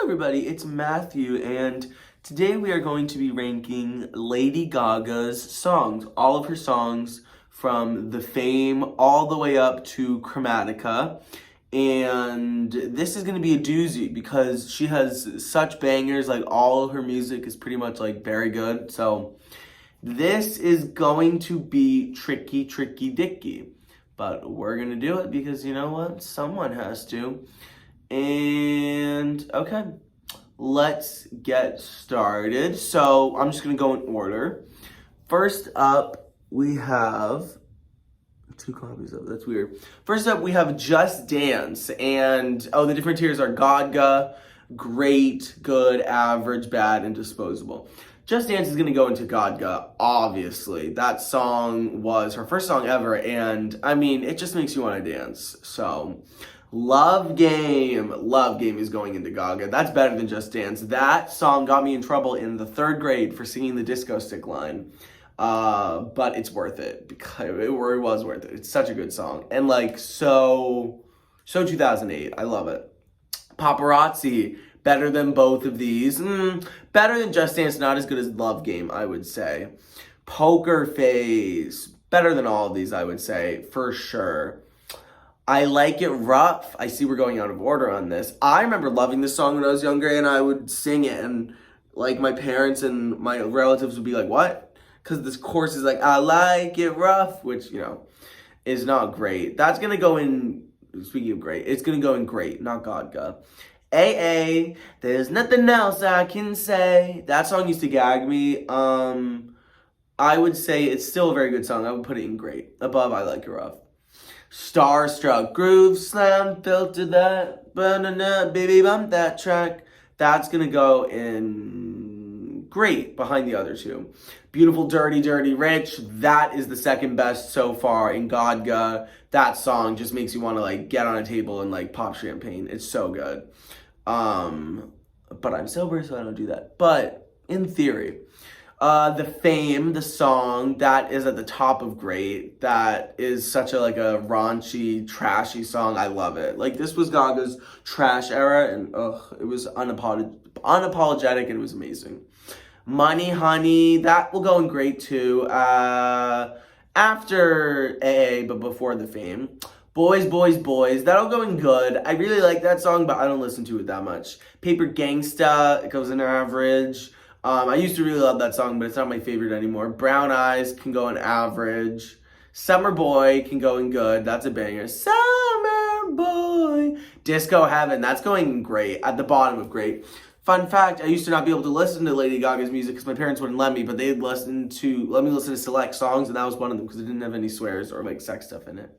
everybody, it's Matthew, and today we are going to be ranking Lady Gaga's songs, all of her songs from The Fame all the way up to Chromatica. And this is going to be a doozy because she has such bangers, like all of her music is pretty much like very good. So this is going to be tricky dicky. But we're going to do it because you know what? Someone has to. And okay, let's get started. So I'm just gonna go in order. First up, we have two copies of that's weird. First up, we have Just Dance, and the different tiers are Gaga, great, good, average, bad, and disposable. Just Dance is gonna go into Gaga, obviously. That song was her first song ever, and I mean, it just makes you want to dance. So. Love Game is going into Gaga. That's better than Just Dance. That song got me in trouble in the 3rd grade for singing the disco stick line. But it's worth it because it was worth it. It's such a good song. And like, so 2008. I love it. Paparazzi, better than both of these. Better than Just Dance, not as good as Love Game, I would say. Poker Face, better than all of these, I would say, for sure. I Like It Rough. I see we're going out of order on this. I remember loving this song when I was younger, and I would sing it, and like my parents and my relatives would be like, what? Because this chorus is like, I like it rough, which, you know, is not great. That's going to go in, speaking of great, it's going to go in great, not Gaga. AA, there's nothing else I can say. That song used to gag me. I would say it's still a very good song. I would put it in great, above I Like It Rough. Starstruck, Groove Slam, Filter That, Banana, Baby Bump That track. That's going to go in great behind the other two. Beautiful, Dirty, Rich. That is the second best so far in Gaga. That song just makes you want to like get on a table and like pop champagne. It's so good. But I'm sober, so I don't do that. But in theory, The Fame, the song, that is at the top of great. That is such a like a raunchy, trashy song. I love it. Like this was Gaga's trash era, and it was unapologetic, and it was amazing. Money Honey, that will go in great too. After AA, but before The Fame. Boys, that'll go in good. I really like that song, but I don't listen to it that much. Paper Gangsta, it goes in average. I used to really love that song, but it's not my favorite anymore. Brown Eyes can go in average. Summer Boy can go in good. That's a banger. Summer Boy. Disco Heaven, that's going in great. At the bottom of great. Fun fact, I used to not be able to listen to Lady Gaga's music because my parents wouldn't let me, but they'd let me listen to select songs, and that was one of them because it didn't have any swears or like sex stuff in it.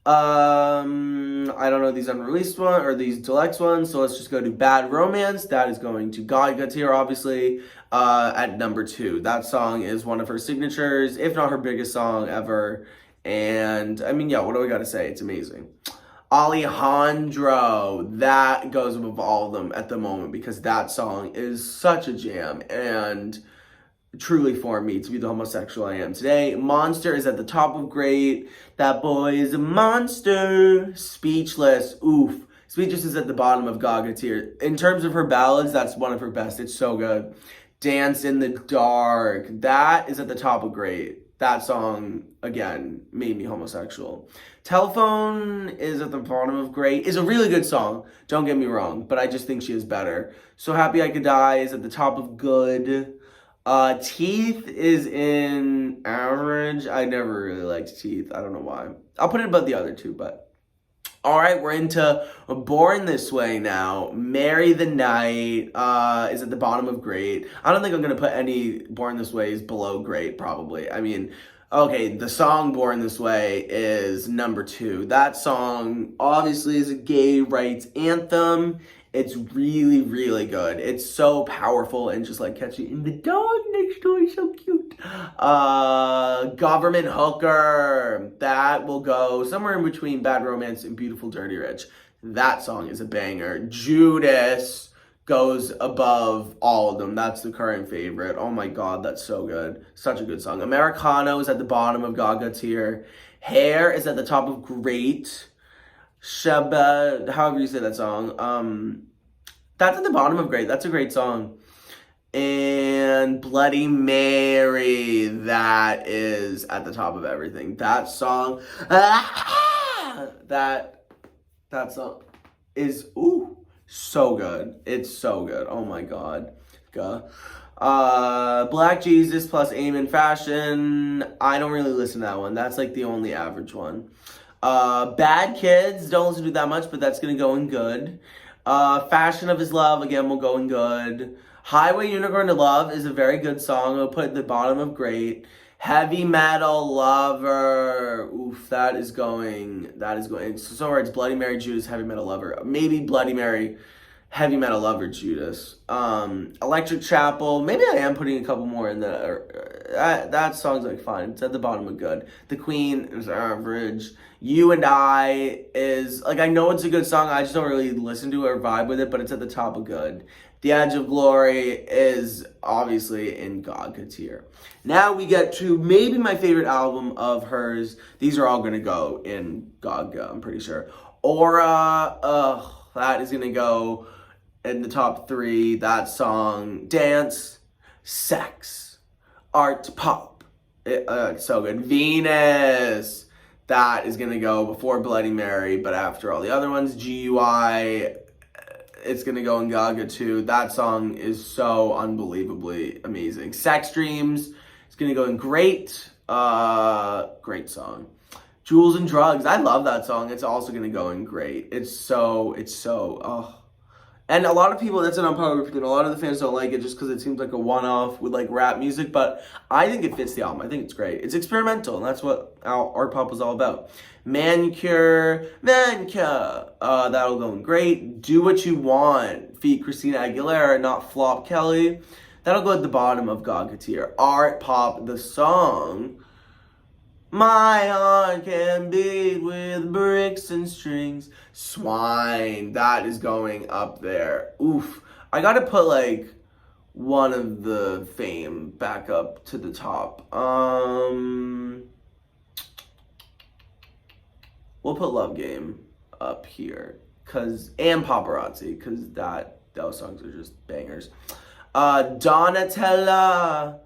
I don't know these unreleased ones or these deluxe ones, so let's just go to Bad Romance. That is going to Gaga tier, obviously, at number 2. That song is one of her signatures, if not her biggest song ever. And I mean, yeah, what do I gotta say? It's amazing. Alejandro, that goes above all of them at the moment because that song is such a jam and truly formed me to be the homosexual I am today. Monster is at the top of great. That boy is a monster. Speechless, oof. Speechless is at the bottom of Gaga tier. In terms of her ballads, that's one of her best. It's so good. Dance in the Dark, that is at the top of great. That song, again, made me homosexual. Telephone is at the bottom of great. Is a really good song, don't get me wrong, but I just think she is better. So Happy I Could Die is at the top of good. Teeth is in average. I never really liked Teeth. I don't know why. I'll put it above the other two, but. Alright, we're into Born This Way now. Marry the Night is at the bottom of great. I don't think I'm going to put any Born This Ways below great, probably. I mean, okay, the song Born This Way is number 2. That song obviously is a gay rights anthem. It's really, really good. It's so powerful and just like catchy. And the dog next door is so cute. Government Hooker. That will go somewhere in between Bad Romance and Beautiful Dirty Rich. That song is a banger. Judas goes above all of them. That's the current favorite. Oh my God, that's so good. Such a good song. Americano is at the bottom of Gaga tier. Hair is at the top of great. Shaba, however you say that song. That's at the bottom of great. That's a great song. And Bloody Mary, that is at the top of everything. That song, that song is so good. It's so good. Oh my god. Black Jesus plus Aim in Fashion. I don't really listen to that one. That's like the only average one. Bad Kids, don't listen to that much, but that's gonna go in good. Fashion of His Love, again, will go in good. Highway Unicorn to Love is a very good song. I'll put it at the bottom of great. Heavy Metal Lover. Oof, that is going. So it's Bloody Mary, Judas, Heavy Metal Lover. Maybe Bloody Mary, Heavy Metal Lover, Judas. Electric Chapel. Maybe I am putting a couple more in there. That song's like fine. It's at the bottom of good. The Queen is average. You and I is like, I know it's a good song. I just don't really listen to it or vibe with it, but it's at the top of good. The Edge of Glory is obviously in Gaga tier. Now we get to maybe my favorite album of hers. These are all going to go in Gaga, I'm pretty sure. Aura, that is going to go in the top 3. That song, Dance, Sex, Art, Pop. It's so good. Venus, that is going to go before Bloody Mary, but after all the other ones. GUI, it's going to go in Gaga too. That song is so unbelievably amazing. Sex Dreams is going to go in great. Great song. Jewels and Drugs. I love that song. It's also going to go in great. And a lot of people, that's an unpopular opinion. A lot of the fans don't like it just because it seems like a one-off with like rap music, but I think it fits the album. I think it's great. It's experimental, and that's what art pop is all about. Manicure, that'll go in great. Do What You Want, feat Christina Aguilera, not Flop Kelly. That'll go at the bottom of Gaga tier. Art pop, the song. My heart can beat with bricks and strings. Swine, that is going up there. Oof. I gotta put like one of the Fame back up to the top. We'll put Love Game up here. And Paparazzi, because those songs are just bangers. Donatella.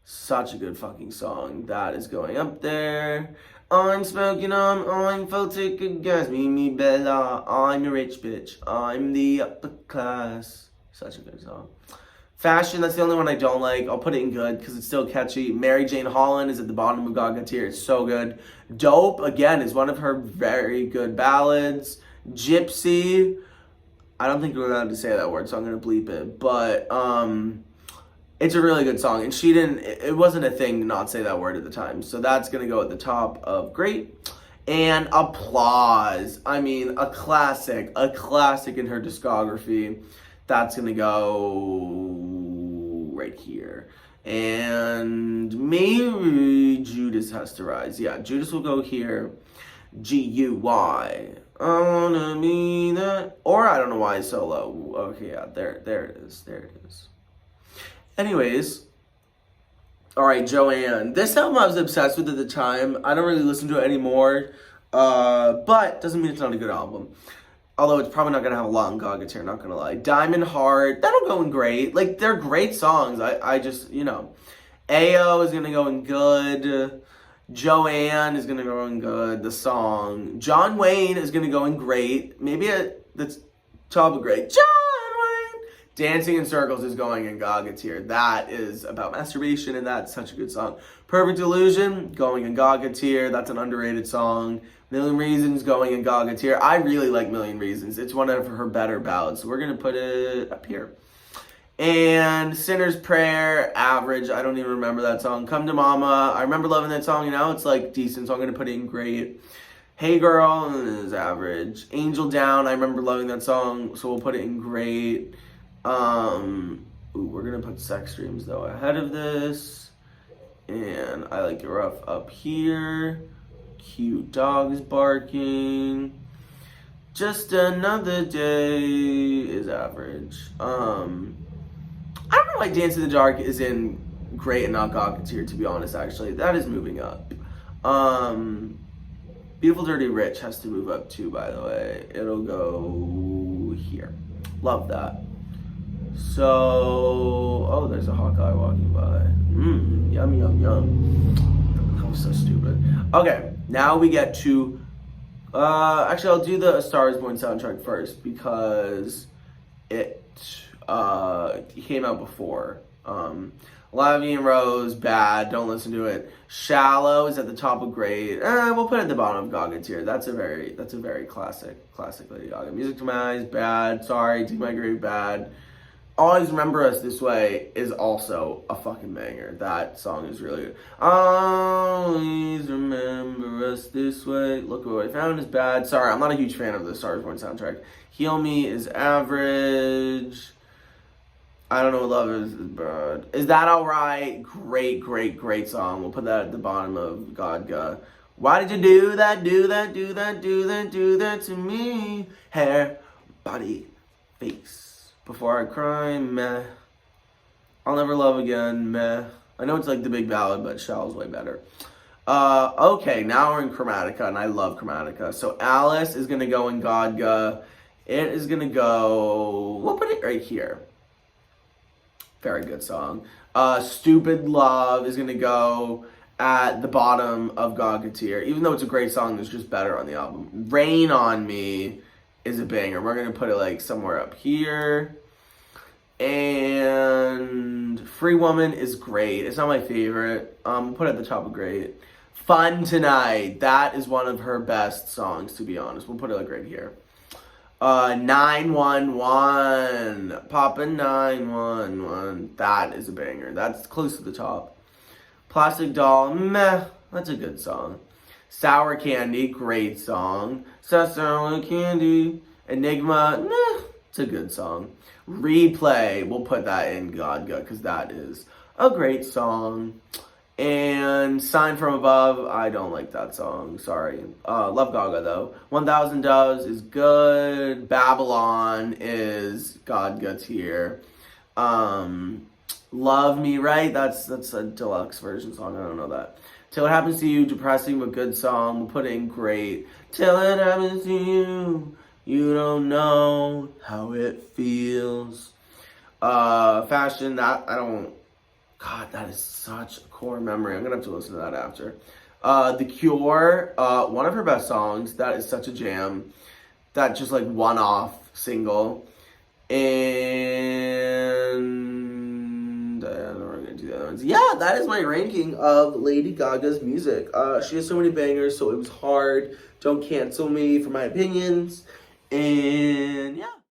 Such a good fucking song. That is going up there. I'm smoking I'm full ticket gas. Me Bella. I'm a rich bitch. I'm the upper class. Such a good song. Fashion, that's the only one I don't like. I'll put it in good because it's still catchy. Mary Jane Holland is at the bottom of Gaga tier. It's so good. Dope, again, is one of her very good ballads. Gypsy. I don't think we're allowed to say that word, so I'm going to bleep it. But, it's a really good song, and it wasn't a thing to not say that word at the time. So that's going to go at the top of great. And Applause. I mean, a classic in her discography. That's going to go right here. And maybe Judas has to rise. Yeah, Judas will go here. GUY. I wanna be that. Or I don't know why it's so low. Okay, yeah, there it is. Anyways, all right, Joanne. This album I was obsessed with at the time. I don't really listen to it anymore, but doesn't mean it's not a good album. Although it's probably not going to have a lot in Gaga tier, not going to lie. Diamond Heart, that'll go in great. Like, they're great songs. I just, Ayo is going to go in good. Joanne is going to go in good. The song. John Wayne is going to go in great. Maybe that's top of great. John Wayne! Dancing in Circles is going in Gaga tier. That is about masturbation, and that's such a good song. Perfect Illusion, going in Gaga tier. That's an underrated song. Million Reasons, going in Gaga tier. I really like Million Reasons. It's one of her better ballads, so we're going to put it up here. And Sinner's Prayer, average. I don't even remember that song. Come to Mama, I remember loving that song, and now it's like decent, so I'm going to put it in great. Hey Girl is average. Angel Down, I remember loving that song, so we'll put it in great. We're going to put Sex Dreams, though, ahead of this. And I Like It Rough up here. Cute Dogs Barking. Just Another Day is average. I don't know why Dance in the Dark is in great and not Gaga tier, to be honest, actually. That is moving up. Beautiful Dirty Rich has to move up too, by the way. It'll go here. Love that. So, oh, there's a Hawkeye walking by. Yum, yum, yum. That was so stupid. Okay, now we get to, actually, I'll do the A Star Is Born soundtrack first because it came out before. Lavi and Rose, bad, don't listen to it. Shallow is at the top of great. We'll put it at the bottom of Gaga tier. That's a very classic Lady Gaga. Music to My Eyes, bad. Sorry, Take My Grave, bad. Always Remember Us This Way is also a fucking banger. That song is really good. Always remember us this way. Look What I Found is bad. Sorry, I'm not a huge fan of the Star Is Born soundtrack. Heal Me is average. I Don't Know What Love Is bad. Is That Alright? Great song. We'll put that at the bottom of Gaga. Why did you do that to me? Hair, body, face. Before I Cry, meh. I'll Never Love Again, meh. I know it's like the big ballad, but Shallow's way better. Okay, now we're in Chromatica, and I love Chromatica. So Alice is gonna go in Gaga. It is gonna go, we'll put it right here. Very good song. Stupid Love is gonna go at the bottom of Gaga tier. Even though it's a great song, it's just better on the album. Rain on Me is a banger. We're gonna put it like somewhere up here. And Free Woman is great. It's not my favorite. Put it at the top of great. Fun Tonight. That is one of her best songs, to be honest. We'll put it like right here. 911. Papa 911. That is a banger. That's close to the top. Plastic Doll, meh. That's a good song. Sour Candy, great song. Sour Candy. Enigma, meh. It's a good song. Replay, we'll put that in Gaga because that is a great song. And Sign From Above, I don't like that song. Sorry. Love Gaga though. 1000 Doves is good. Babylon is Gaga tier. Love Me Right, that's a deluxe version song. I don't know that. Till It Happens to You, depressing but good song. We'll put it in great. Till it happens to you, you don't know how it feels. Fashion, that I don't. God, that is such a core memory. I'm gonna have to listen to that after. The Cure, one of her best songs. That is such a jam. That just like one-off single. And I don't know, we're gonna do the other ones. Yeah, that is my ranking of Lady Gaga's music. She has so many bangers, so it was hard. Don't cancel me for my opinions. And yeah.